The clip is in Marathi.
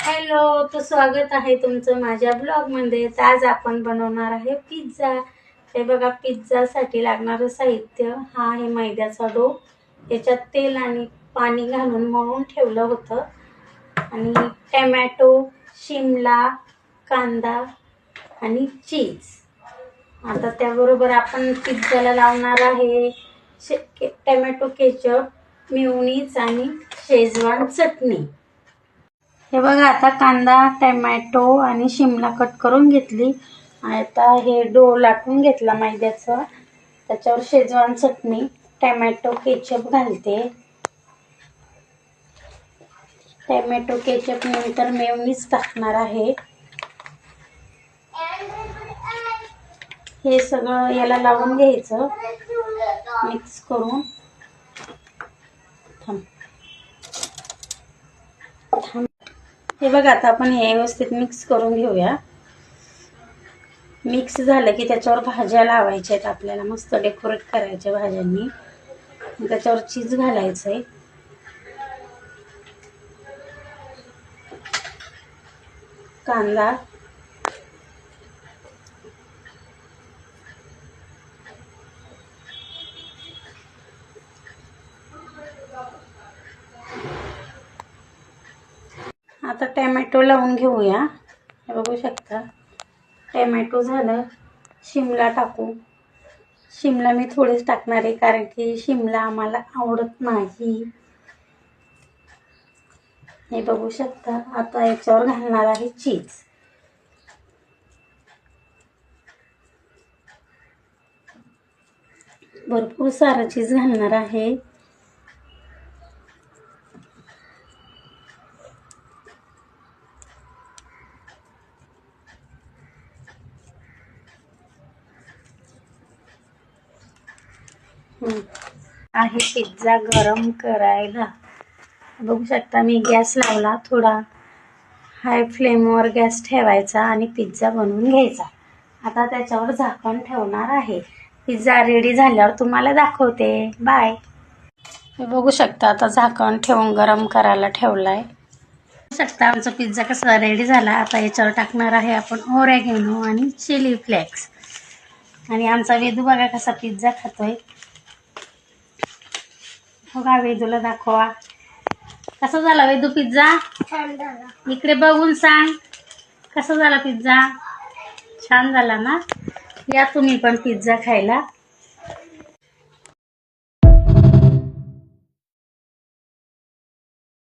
हॅलो, तो स्वागत आहे तुमचं माझ्या ब्लॉगमध्ये. तर आज आपण बनवणार आहे पिझ्झा. हे बघा, पिझ्झासाठी लागणारं साहित्य हा आहे मैद्याचा डो. याच्यात तेल आणि पाणी घालून मळून ठेवलं होतं. आणि टमॅटो, शिमला, कांदा आणि चीज. आता त्याबरोबर आपण पिझ्झाला लावणार आहे टमॅटो केचप, मेयोनीज आणि शेजवान चटणी. हे बघा, आता कांदा, टमॅटो आणि शिमला कट करून घेतली. आता हे डो लाटून घेतला मैद्याचं. त्याच्यावर शेजवान चटणी, टमॅटो केचप घालते. टमॅटो केचप नंतर मेयोनीज टाकणार आहे. हे सगळं याला लावून घ्यायचं मिक्स करून. हे बघा, आता आपण हे व्यवस्थित मिक्स करून घेऊया. मिक्स झालं की त्याच्यावर भाज्या लावायच्या आहेत आपल्याला, मस्त डेकोरेट करायच्या भाज्यांनी. त्याच्यावर चीज घालायचंय. कांदा, आता टमॅटो लावून घेऊया. हे बघू शकता, टमॅटो झालं. शिमला टाकू. शिमला मी थोडीच टाकणार आहे, कारण की शिमला आम्हाला आवडत नाही. हे बघू शकता. आता याच्यावर घालणार आहे चीज. भरपूर सारं चीज घालणार आहे. आहे पिझ्झा गरम करायला. बघू शकता, मी गॅस लावला. थोडा हाय फ्लेमवर गॅस ठेवायचा आणि पिझ्झा बनवून घ्यायचा. आता त्याच्यावर झाकण ठेवणार आहे. पिझ्झा रेडी झाल्यावर तुम्हाला दाखवते. बाय. हे बघू शकता, आता झाकण ठेवून गरम करायला ठेवलाय. बघू शकता आमचा पिझ्झा कसा रेडी झाला. आता याच्यावर टाकणार आहे आपण ओरेगॅनो आणि चिली फ्लेक्स. आणि आमचा वेदू बघा कसा पिझ्झा खातोय. बघा, वेदूला दाखवा कसा झाला वेदू पिझ्झा. इकडे बघून सांग कसा झाला पिझ्झा. छान झाला ना. या तुम्ही पण पिझ्झा खायला.